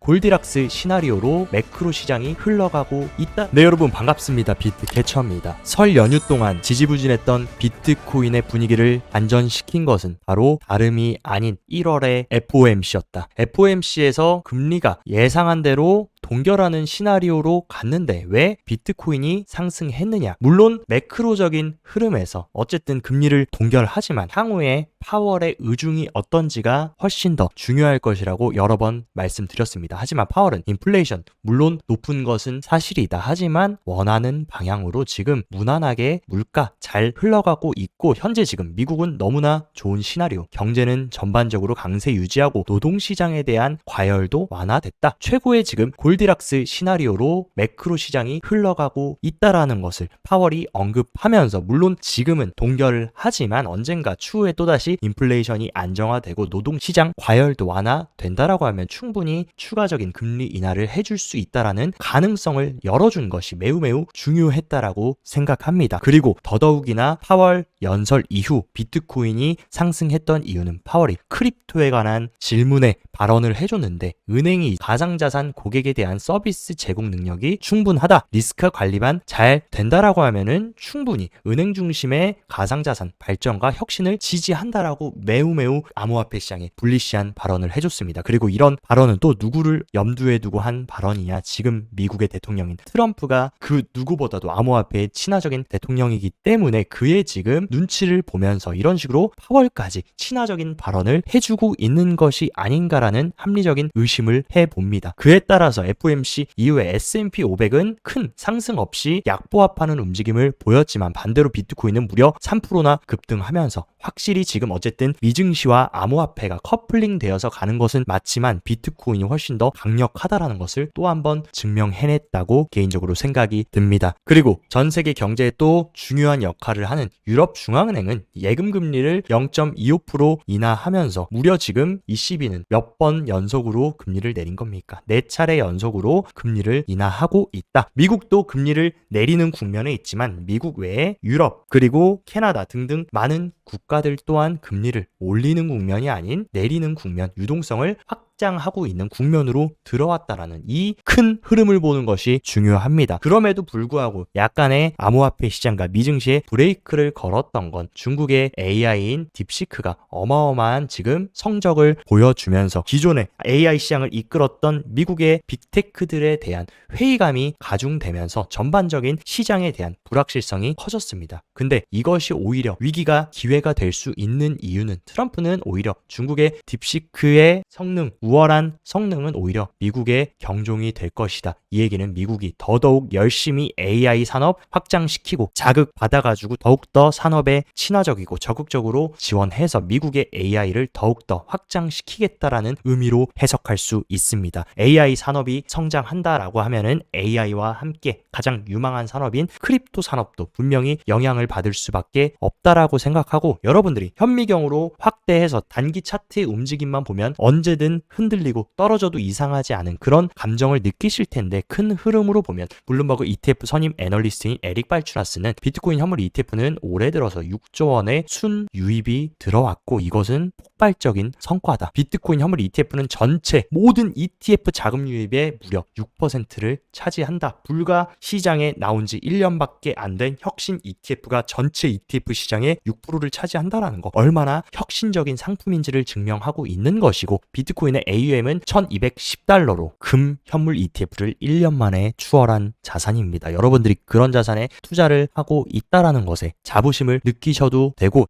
골디락스 시나리오로 매크로 시장이 흘러가고 있다. 네, 여러분 반갑습니다. 비트캐쳐입니다. 설 연휴 동안 지지부진했던 비트코인의 분위기를 안전시킨 것은 바로 다름이 아닌 1월의 FOMC였다. FOMC에서 금리가 예상한 대로 동결하는 시나리오로 갔는데 왜 비트코인이 상승했느냐? 물론 매크로적인 흐름에서 어쨌든 금리를 동결하지만 향후에 파월의 의중이 어떤지가 훨씬 더 중요할 것이라고 여러 번 말씀드렸습니다. 하지만 파월은 인플레이션 물론 높은 것은 사실이다. 하지만 원하는 방향으로 지금 무난하게 물가 잘 흘러가고 있고 현재 지금 미국은 너무나 좋은 시나리오, 경제는 전반적으로 강세 유지하고 노동시장에 대한 과열도 완화됐다. 최고의 지금 골디락스 시나리오로 매크로 시장이 흘러가고 있다라는 것을 파월이 언급하면서 물론 지금은 동결을 하지만 언젠가 추후에 또다시 인플레이션이 안정화되고 노동시장 과열도 완화된다라고 하면 충분히 추가적인 금리 인하를 해줄 수 있다라는 가능성을 열어준 것이 매우 중요했다라고 생각합니다. 그리고 더더욱이나 파월 연설 이후 비트코인이 상승했던 이유는 파월이 크립토에 관한 질문에 발언을 해줬는데 은행이 가상자산 고객에 대한 서비스 제공 능력이 충분하다. 리스크 관리만 잘 된다라고 하면은 충분히 은행 중심의 가상자산 발전과 혁신을 지지한다라고 매우 암호화폐 시장에 불리시한 발언을 해줬습니다. 그리고 이런 발언은 또 누구를 염두에 두고 한 발언이냐? 지금 미국의 대통령인 트럼프가 그 누구보다도 암호화폐의 친화적인 대통령이기 때문에 그의 지금 눈치를 보면서 이런 식으로 파월까지 친화적인 발언을 해주고 있는 것이 아닌가라는 합리적인 의심을 해봅니다. 그에 따라서 FOMC 이후에 S&P 500은 큰 상승 없이 약보합하는 움직임을 보였지만 반대로 비트코인은 무려 3%나 급등하면서 확실히 지금 어쨌든 미증시와 암호화폐가 커플링 되어서 가는 것은 맞지만 비트코인이 훨씬 더 강력하다라는 것을 또 한 번 증명해냈다고 개인적으로 생각이 듭니다. 그리고 전 세계 경제에 또 중요한 역할을 하는 유럽 중앙은행은 예금 금리를 0.25% 인하하면서 무려 지금 ECB는 몇 번 연속으로 금리를 내린 겁니까? 4차례 연속으로 금리를 인하하고 있다. 미국도 금리를 내리는 국면에 있지만 미국 외에 유럽 그리고 캐나다 등등 많은 국가들 또한 금리를 올리는 국면이 아닌 내리는 국면, 유동성을 확장하고 있는 국면으로 들어왔다라는 이 큰 흐름을 보는 것이 중요합니다. 그럼에도 불구하고 약간의 암호화폐 시장과 미증시에 브레이크를 걸었던 건 중국의 AI인 딥시크가 어마어마한 지금 성적을 보여주면서 기존의 AI 시장을 이끌었던 미국의 빅테크들에 대한 회의감이 가중되면서 전반적인 시장에 대한 불확실성이 커졌습니다. 근데 이것이 오히려 위기가 기회가 될 수 있는 이유는 트럼프는 오히려 중국의 딥시크의 성능, 우월한 성능은 오히려 미국의 경종이 될 것이다. 이 얘기는 미국이 더더욱 열심히 AI 산업 확장시키고 자극받아가지고 더욱더 산업에 친화적이고 적극적으로 지원해서 미국의 AI를 더욱더 확장시키겠다라는 의미로 해석할 수 있습니다. AI 산업이 성장한다라고 하면은 AI와 함께 가장 유망한 산업인 크립토 산업도 분명히 영향을 받을 수밖에 없다라고 생각하고 여러분들이 현미경으로 확대해서 단기 차트의 움직임만 보면 언제든 흔들리고 떨어져도 이상하지 않은 그런 감정을 느끼실 텐데 큰 흐름으로 보면 블룸버그 ETF 선임 애널리스트인 에릭 발추나스는 비트코인 현물 ETF는 올해 들어서 6조 원의 순유입이 들어왔고 이것은 폭발적인 성과다. 비트코인 현물 ETF는 전체 모든 ETF 자금 유입의 무려 6%를 차지한다. 불과 시장에 나온 지 1년밖에 안 된 혁신 ETF가 전체 ETF 시장의 6%를 차지한다라는 거 얼마나 혁신적인 상품인지를 증명하고 있는 것이고 비트코인의 AUM은 1210달러로 금 현물 ETF를 1년 만에 추월한 자산입니다. 여러분들이 그런 자산에 투자를 하고 있다라는 것에 자부심을 느끼셔도 되고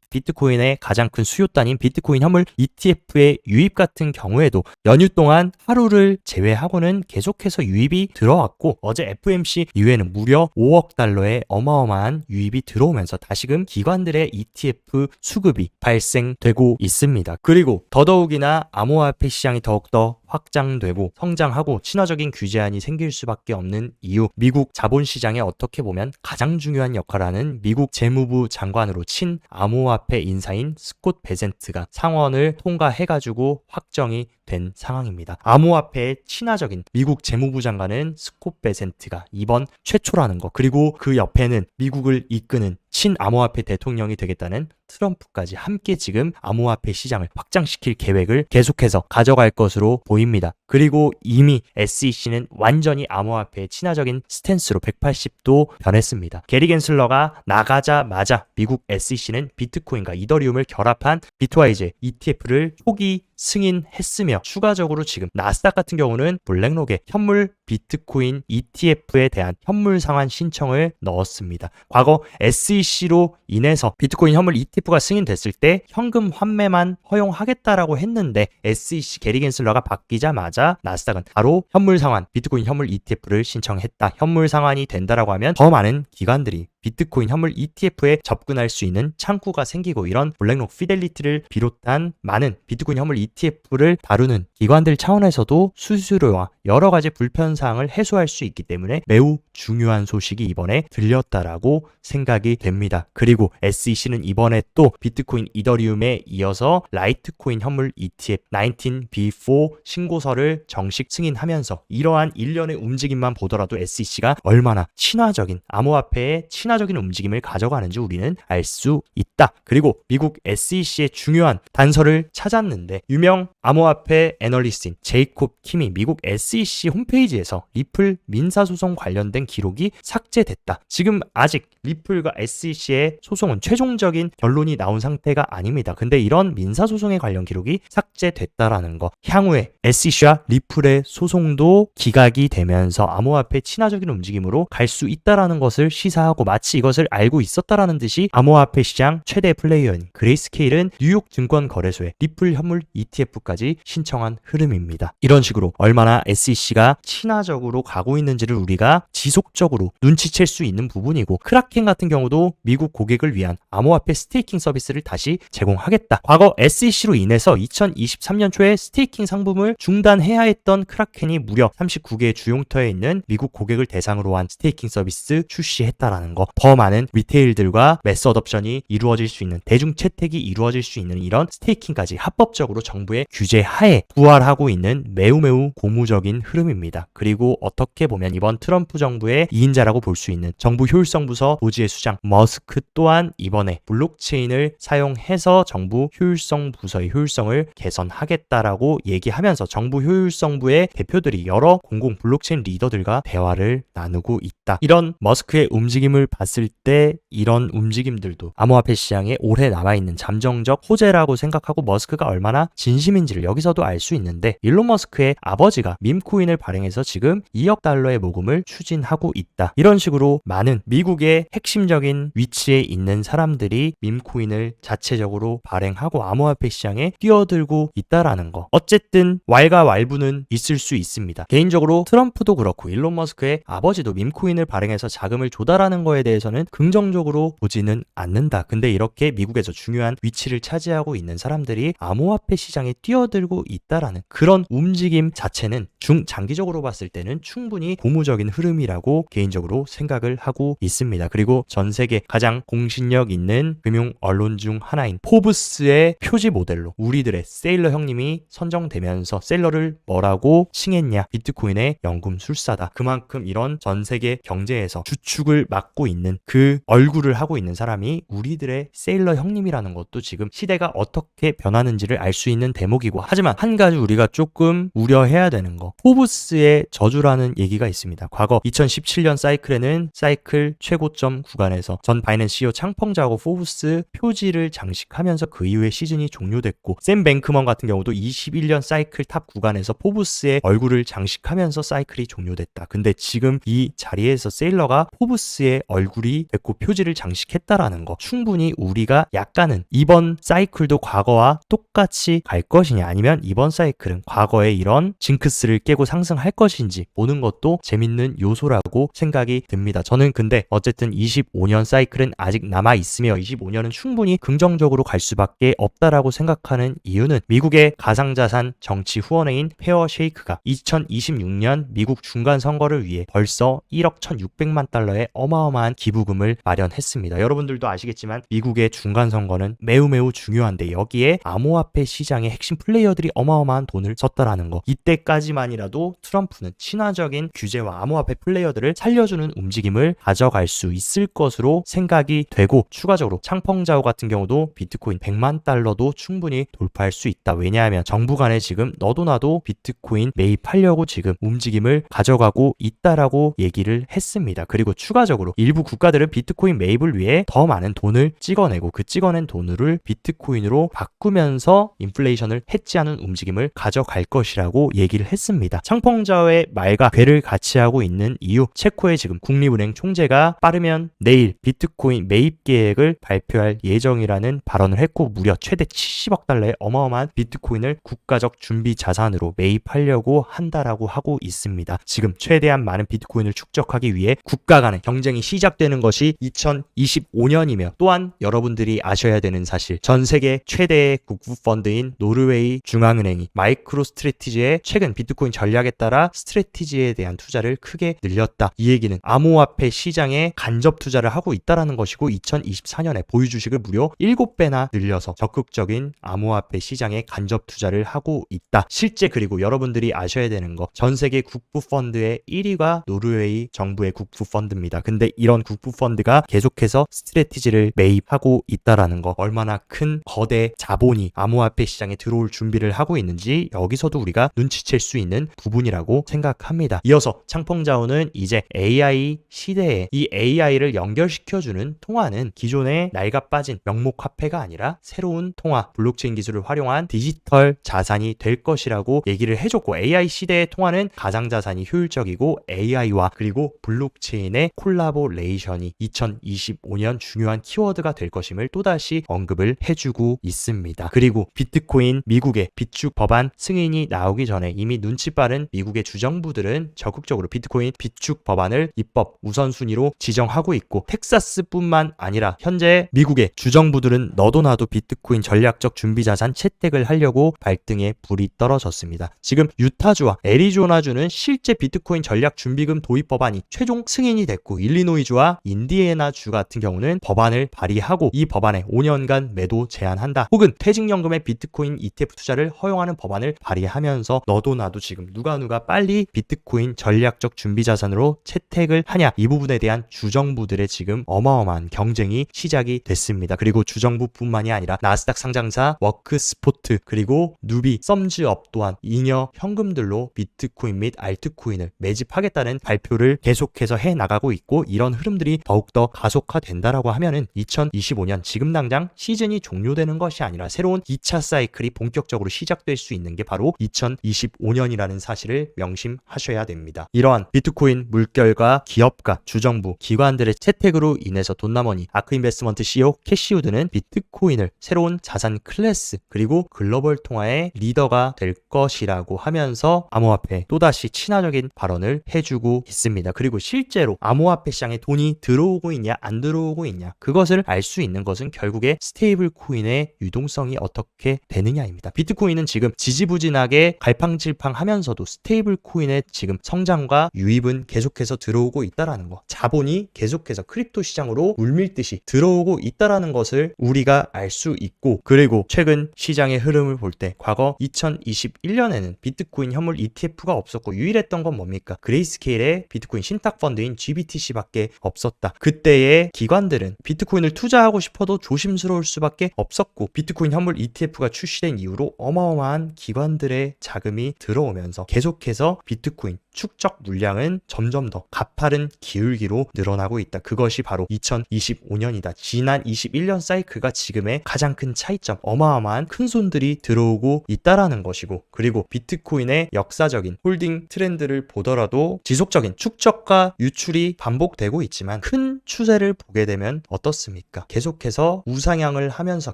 비트코인의 가장 큰 수요단인 비트코인 현물 ETF의 유입 같은 경우에도 연휴 동안 하루를 제외하고는 계속해서 유입이 들어왔고 어제 FOMC 이후에는 무려 5억 달러의 어마어마한 유입이 들어오면서 다시금 기관들의 ETF 수급이 발생되고 있습니다. 그리고 더더욱이나 암호화폐 시장이 더욱더 확장되고 성장하고 친화적인 규제안이 생길 수밖에 없는 이유 미국 자본시장에 어떻게 보면 가장 중요한 역할을 하는 미국 재무부 장관으로 친 암호화폐 인사인 스콧 베센트가 상원을 통과해가지고 확정이 된 상황입니다. 암호화폐의 친화적인 미국 재무부 장관은 스콧 베센트가 이번 최초라는 거 그리고 그 옆에는 미국을 이끄는 친암호화폐 대통령이 되겠다는 트럼프까지 함께 지금 암호화폐 시장을 확장시킬 계획을 계속해서 가져갈 것으로 보입니다. 그리고 이미 SEC는 완전히 암호화폐에 친화적인 스탠스로 180도 변했습니다. 게리 겐슬러가 나가자마자 미국 SEC는 비트코인과 이더리움을 결합한 비트와이즈 ETF를 초기 승인했으며 추가적으로 지금 나스닥 같은 경우는 블랙록에 현물 비트코인 ETF에 대한 현물 상환 신청을 넣었습니다. 과거 SEC로 인해서 비트코인 현물 ETF가 승인됐을 때 현금 환매만 허용하겠다라고 했는데 SEC 게리 겐슬러가 바뀌자마자 나스닥은 바로 현물 상환 비트코인 현물 ETF를 신청했다. 현물 상환이 된다라고 하면 더 많은 기관들이 비트코인 현물 ETF에 접근할 수 있는 창구가 생기고 이런 블랙록 피델리티를 비롯한 많은 비트코인 현물 ETF를 다루는 기관들 차원에서도 수수료와 여러 가지 불편사항을 해소할 수 있기 때문에 매우 중요한 소식이 이번에 들렸다라고 생각이 됩니다. 그리고 SEC는 이번에 또 비트코인 이더리움에 이어서 라이트코인 현물 ETF 19B4 신고서를 정식 승인하면서 이러한 일련의 움직임만 보더라도 SEC가 얼마나 친화적인 암호화폐의 친화적인 움직임을 가져가는지 우리는 알 수 있다. 그리고 미국 SEC의 중요한 단서를 찾았는데 유명 암호화폐 애널리스트인 제이콥 킴이 미국 SEC 홈페이지에서 리플 민사소송 관련된 기록이 삭제됐다. 지금 아직 리플과 SEC의 소송은 최종적인 결론이 나온 상태가 아닙니다. 근데 이런 민사소송에 관련 기록이 삭제됐다라는 거, 향후에 SEC와 리플의 소송도 기각이 되면서 암호화폐 친화적인 움직임으로 갈 수 있다라는 것을 시사하고 마치 이것을 알고 있었다라는 듯이 암호화폐 시장 최대 플레이어인 그레이스케일은 뉴욕 증권거래소에 리플 현물 ETF까지 신청한 흐름입니다. 이런 식으로 얼마나 SEC가 친화적으로 가고 있는지를 우리가 지속적으로 눈치챌 수 있는 부분이고, 크라켄 같은 경우도 미국 고객을 위한 암호화폐 스테이킹 서비스를 다시 제공하겠다. 과거 SEC로 인해서 2023년 초에 스테이킹 상품을 중단해야 했던 크라켄이 무려 39개의 주용터에 있는 미국 고객을 대상으로 한 스테이킹 서비스 출시했다라는 거, 더 많은 리테일들과 매스 어덥션이 이루어질 수 있는, 대중 채택이 이루어질 수 있는 이런 스테이킹까지 합법적으로 정부의 규제 하에 부활하고 있는 매우 고무적인 흐름입니다. 그리고 어떻게 보면 이번 트럼프 정부의 2인자라고 볼 수 있는 정부 효율성 부서 보지의 수장 머스크 또한 이번에 블록체인을 사용해서 정부 효율성 부서의 효율성을 개선하겠다라고 얘기하면서 정부 효율성부의 대표들이 여러 공공 블록체인 리더들과 대화를 나누고 있다. 이런 머스크의 움직임을 봤을 때 이런 움직임들도 암호화폐 시장에 오래 남아있는 잠정적 호재라고 생각하고 머스크가 얼마나 진심인지를 여기서도 알 수 있는데, 일론 머스크의 아버지가 밈코인을 발행해서 지금 2억 달러의 모금을 추진하고 있다. 이런 식으로 많은 미국의 핵심적인 위치에 있는 사람들이 밈코인을 자체적으로 발행하고 암호화폐 시장에 뛰어들고 있다라는 거. 어쨌든 왈가왈부는 있을 수 있습니다. 개인적으로 트럼프도 그렇고 일론 머스크의 아버지도 밈코인을 발행해서 자금을 조달하는 거에 대해서는 긍정적으로 보지는 않는다. 근데 이렇게 미국에서 중요한 위치를 차지하고 있는 사람들이 암호화폐 시장에 뛰어들고 있다라는 그런 움직임 자체는 중장기적으로 봤을 때는 충분히 고무적인 흐름이라고 개인적으로 생각을 하고 있습니다. 그리고 전 세계 가장 공신력 있는 금융 언론 중 하나인 포브스의 표지 모델로 우리들의 세일러 형님이 선정되면서 셀러를 뭐라고 칭했냐? 비트코인의 연금술사다. 그만큼 이런 전 세계 경제에서 주축을 맡고 있는 그 얼굴을 하고 있는 사람이 우리들의 세일러 형님이라는 것도 지금 시대가 어떻게 변하는지를 알 수 있는 대목이고, 하지만 한 가지 우리가 조금 우려해야 되는 거, 포브스의 저주라는 얘기가 있습니다. 과거 2017년 사이클에는 사이클 최고점 구간에서 전 바이낸스 CEO 창펑자하고 포브스 표지를 장식하면서 그 이후에 시즌이 종료됐고, 샘 뱅크먼 같은 경우도 21년 사이클 탑 구간에서 포브스의 얼굴을 장식하면서 사이클이 종료됐다. 근데 지금 이 자리에서 세일러가 포브스의 얼굴이 됐고 표지를 장식했다라는 거, 충분히 우리가 약간은 이번 사이클도 과거와 똑같이 갈 것이냐, 아니면 이번 사이클은 과거의 이런 징크스를 깨고 상승할 것인지 보는 것도 재밌는 요소라고 생각이 듭니다. 저는 근데 어쨌든 25년 사이클은 아직 남아있으며 25년은 충분히 긍정적으로 갈 수밖에 없다라고 생각하는 이유는 미국의 가상자산 정치 후원회인 페어 쉐이크가 2026년 미국 중간 선거를 위해 벌써 1억 1,600만 달러의 어마어마한 대한 기부금을 마련했습니다. 여러분들도 아시겠지만 미국의 중간선거는 매우 중요한데 여기에 암호화폐 시장의 핵심 플레이어들이 어마어마한 돈을 썼다라는 거. 이때까지만이라도 트럼프는 친화적인 규제와 암호화폐 플레이어들을 살려주는 움직임을 가져갈 수 있을 것으로 생각이 되고, 추가적으로 창펑자오 같은 경우도 비트코인 100만 달러도 충분히 돌파할 수 있다. 왜냐하면 정부 간에 지금 너도 나도 비트코인 매입하려고 지금 움직임을 가져가고 있다라고 얘기를 했습니다. 그리고 추가적으로 일부 국가들은 비트코인 매입을 위해 더 많은 돈을 찍어내고 그 찍어낸 돈을 비트코인으로 바꾸면서 인플레이션을 해지하는 움직임을 가져갈 것이라고 얘기를 했습니다. 창펑자오의 말과 궤를 같이 하고 있는 이유, 체코의 지금 국립은행 총재가 빠르면 내일 비트코인 매입 계획을 발표할 예정이라는 발언을 했고, 무려 최대 70억 달러의 어마어마한 비트코인을 국가적 준비 자산으로 매입하려고 한다라고 하고 있습니다. 지금 최대한 많은 비트코인을 축적하기 위해 국가 간의 경쟁이 시작되는 것이 2025년이며, 또한 여러분들이 아셔야 되는 사실, 전 세계 최대의 국부 펀드인 노르웨이 중앙은행이 마이크로 스트래티지의 최근 비트코인 전략에 따라 스트래티지에 대한 투자를 크게 늘렸다. 이 얘기는 암호화폐 시장에 간접 투자를 하고 있다라는 것이고, 2024년에 보유 주식을 무려 7배나 늘려서 적극적인 암호화폐 시장에 간접 투자를 하고 있다. 실제 그리고 여러분들이 아셔야 되는 거, 전 세계 국부 펀드의 1위가 노르웨이 정부의 국부 펀드입니다. 근데 이런 국부 펀드가 계속해서 스트래티지를 매입하고 있다라는 거, 얼마나 큰 거대 자본이 암호화폐 시장에 들어올 준비를 하고 있는지 여기서도 우리가 눈치챌 수 있는 부분이라고 생각합니다. 이어서 창펑자오는 이제 AI 시대에 이 AI를 연결시켜주는 통화는 기존의 낡아 빠진 명목 화폐가 아니라 새로운 통화, 블록체인 기술을 활용한 디지털 자산이 될 것이라고 얘기를 해줬고, AI 시대의 통화는 가상자산이 효율적이고 AI와 그리고 블록체인의 콜라보레이션이 2025년 중요한 키워드가 될 것임을 또다시 언급을 해주고 있습니다. 그리고 비트코인 미국의 비축 법안 승인이 나오기 전에 이미 눈치 빠른 미국의 주정부들은 적극적으로 비트코인 비축 법안을 입법 우선순위로 지정하고 있고, 텍사스뿐만 아니라 현재 미국의 주정부들은 너도 나도 비트코인 전략적 준비자산 채택을 하려고 발등에 불이 떨어졌습니다. 지금 유타주와 애리조나주는 실제 비트코인 전략 준비금 도입 법안이 최종 승인이 됐고, 일리노이주와 인디애나주 같은 경우는 법안을 발의하고 이 법안에 5년간 매도 제한한다, 혹은 퇴직연금의 비트코인 ETF 투자를 허용하는 법안을 발의하면서 너도 나도 지금 누가 빨리 비트코인 전략적 준비자산으로 채택을 하냐, 이 부분에 대한 주정부들의 지금 어마어마한 경쟁이 시작이 됐습니다. 그리고 주정부뿐만이 아니라 나스닥 상장사 워크스포트 그리고 누비, 썸즈업 또한 잉여 현금들로 비트코인 및 알트코인을 매집하겠다는 발표를 계속해서 해나가고 있고, 이런 흐름들이 더욱더 가속화된다라고 하면은 2025년 지금 당장 시즌이 종료되는 것이 아니라 새로운 2차 사이클이 본격적으로 시작될 수 있는 게 바로 2025년이라는 사실을 명심하셔야 됩니다. 이러한 비트코인 물결과 기업가, 주정부, 기관들의 채택으로 인해서 돈나머니 아크인베스트먼트 CEO 캐시우드는 비트코인을 새로운 자산 클래스 그리고 글로벌 통화의 리더가 될 것이라고 하면서 암호화폐 또다시 친화적인 발언을 해주고 있습니다. 그리고 실제로 암호화폐 시장에 돈이 들어오고 있냐 안 들어오고 있냐, 그것을 알 수 있는 것은 결국에 스테이블 코인의 유동성이 어떻게 되느냐입니다. 비트코인은 지금 지지부진하게 갈팡질팡하면서도 스테이블 코인의 지금 성장과 유입은 계속해서 들어오고 있다라는 거, 자본이 계속해서 크립토 시장으로 물밀듯이 들어오고 있다라는 것을 우리가 알 수 있고, 그리고 최근 시장의 흐름을 볼 때 과거 2021년에는 비트코인 현물 ETF가 없었고 유일했던 건 뭡니까? 그레이스케일의 비트코인 신탁 펀드인 GBTC밖에 없었다. 그때의 기관들은 비트코인을 투자하고 싶어도 조심스러울 수밖에 없었고, 비트코인 현물 ETF가 출시된 이후로 어마어마한 기관들의 자금이 들어오면서 계속해서 비트코인 축적 물량은 점점 더 가파른 기울기로 늘어나고 있다. 그것이 바로 2025년이다. 지난 21년 사이클과 지금의 가장 큰 차이점, 어마어마한 큰 손들이 들어오고 있다라는 것이고, 그리고 비트코인의 역사적인 홀딩 트렌드를 보더라도 지속적인 축적과 유출이 반복되고 있지만 큰 추세를 보게 되면 어떻습니까? 계속해서 우상향을 하면서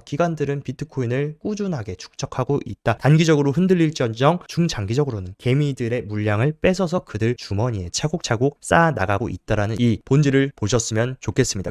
기관들은 비트코인을 꾸준하게 축적하고 있다. 단기적으로 흔들릴지언정 중장기적으로는 개미들의 물량을 뺏어서 그들 주머니에 차곡차곡 쌓아 나가고 있다라는 이 본질을 보셨으면 좋겠습니다.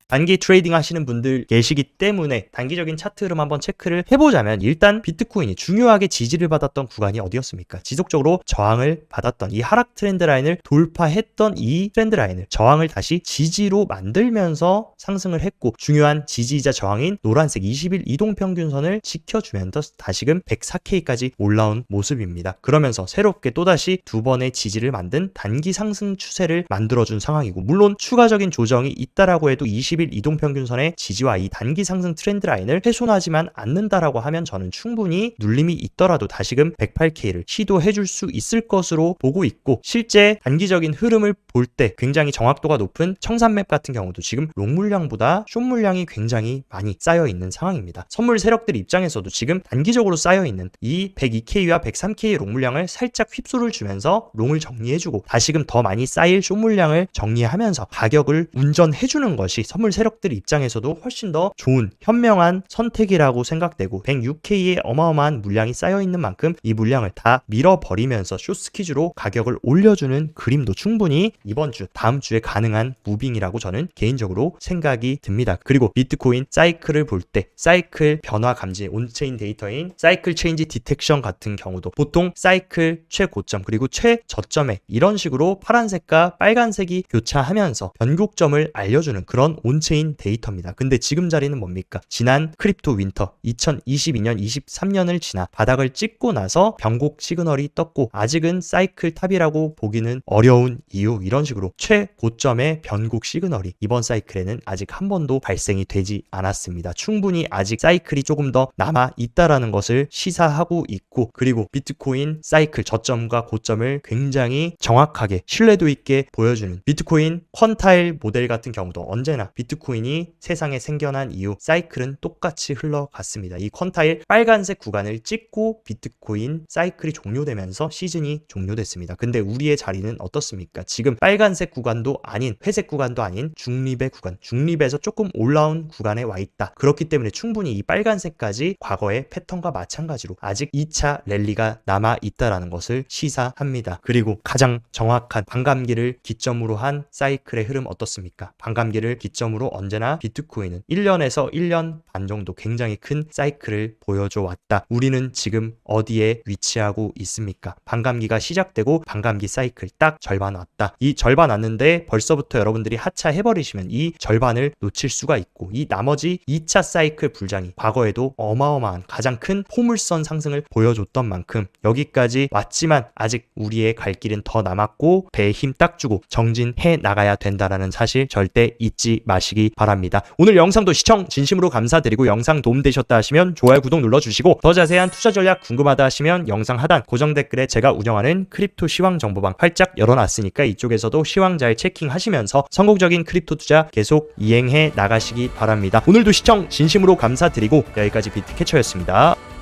단기 트레이딩 하시는 분들 계시기 때문에 단기적인 차트 흐름 한번 체크를 해보자면 일단 비트코인이 중요하게 지지를 받았던 구간이 어디였습니까? 지속적으로 저항을 받았던 이 하락 트렌드 라인을 돌파했던 이 트렌드 라인을 저항을 다시 지지로 만들면서 상승을 했고 중요한 지지이자 저항인 노란색 20일 이동평균선을 지켜주면서 다시금 104K까지 올라온 모습입니다. 그러면서 새롭게 또다시 두 번의 지지를 만든 단기 상승 추세를 만들어준 상황이고 물론 추가적인 조정이 있다라고 해도 20일 이동평균선의 지지와 이 단기 상승 트렌드 라인을 훼손하지만 않는다라고 하면 저는 충분히 눌림이 있더라도 다시금 108K를 시도해줄 수 있을 것으로 보고 있고 실제 단기적인 흐름을 볼 때 굉장히 정확도가 높은 청산맵 같은 경우도 지금 롱 물량보다 숏 물량이 굉장히 많이 쌓여있는 상황입니다. 선물 세력들 입장에서도 지금 단기적으로 쌓여있는 이 102K와 103K의 롱 물량을 살짝 휩소를 주면서 롱을 정리해주고 다시금 더 많이 쌓일 숏 물량을 정리하면서 가격을 운전해주는 것이 선물 세력들 입장에서도 훨씬 더 좋은 현명한 선택이라고 생각되고 106K의 어마어마한 물량이 쌓여있는 만큼 이 물량을 다 밀어버리면서 숏 스퀴즈로 가격을 올려주는 그림도 충분히 이번 주 다음 주에 가능한 무빙이라고 저는 개인적으로 생각이 듭니다. 그리고 비트코인 사이클을 볼 때 사이클 변화 감지 온체인 데이터인 사이클 체인지 디텍션 같은 경우도 보통 사이클 최고점 그리고 최저점에 이런 식으로 파란색과 빨간색이 교차하면서 변곡점을 알려주는 그런 온체인 데이터입니다. 근데 지금 자리는 뭡니까? 지난 크립토 윈터 2022년 23년을 지나 바닥을 찍고 나서 변곡 시그널이 떴고 아직은 사이클 탑이라고 보기는 어려운 이유 이런 식으로 최고점의 변곡 시그널이 이번 사이클에는 아직 한 번도 발생이 되지 않았습니다. 충분히 아직 사이클이 조금 더 남아 있다라는 것을 시사하고 있고 그리고 비트코인 사이클 저점과 고점을 굉장히 정확하게 신뢰도 있게 보여주는 비트코인 퀀타일 모델 같은 경우도 언제나 비트코인이 세상에 생겨난 이후 사이클은 똑같이 흘러갔습니다. 이 퀀타일 빨간색 구간을 찍고 비트코인 사이클이 종료되면서 시즌이 종료됐습니다. 근데 우리의 자리는 어떻습니까? 지금 빨간색 구간도 아닌 회색 구간도 아닌 중립의 구간, 중립에서 조금 올라온 구간에 와 있다. 그렇기 때문에 충분히 이 빨간색까지 과거의 패턴과 마찬가지로 아직 2차 랠리가 남아 있다라는 것을 시사합니다. 그리고 가장 정확한 반감기를 기점으로 한 사이클의 흐름 어떻습니까? 반감기를 기점으로 언제나 비트코인은 1년에서 1년 반 정도 굉장히 큰 사이클을 보여줘 왔다. 우리는 지금 어디에 위치하고 있습니까? 반감기가 시작되고 반감기 사이클 딱 절반 왔다. 이 절반 왔는데 벌써부터 여러분들이 하차해버리시면 이 절반을 놓칠 수가 있고 이 나머지 2차 사이클 불장이 과거에도 어마어마한 가장 큰 포물선 상승을 보여줬던 만큼 여기까지 왔지만 아직 우리의 갈 길은 더 남았고 배에 힘 딱 주고 정진해 나가야 된다라는 사실 절대 잊지 마시기 바랍니다. 오늘 영상도 시청 진심으로 감사드리고 영상 도움되셨다 하시면 좋아요 구독 눌러주시고 더 자세한 투자 전략 궁금하다 하시면 영상 하단 고정 댓글에 제가 운영하는 크립토 시황 정보방 활짝 열어놨으니까 이쪽에서도 시황 잘 체킹하시면서 성공적인 크립토 투자 계속 이행해 나가시기 바랍니다. 오늘도 시청 진심으로 감사드리고 여기까지 비트캐쳐였습니다.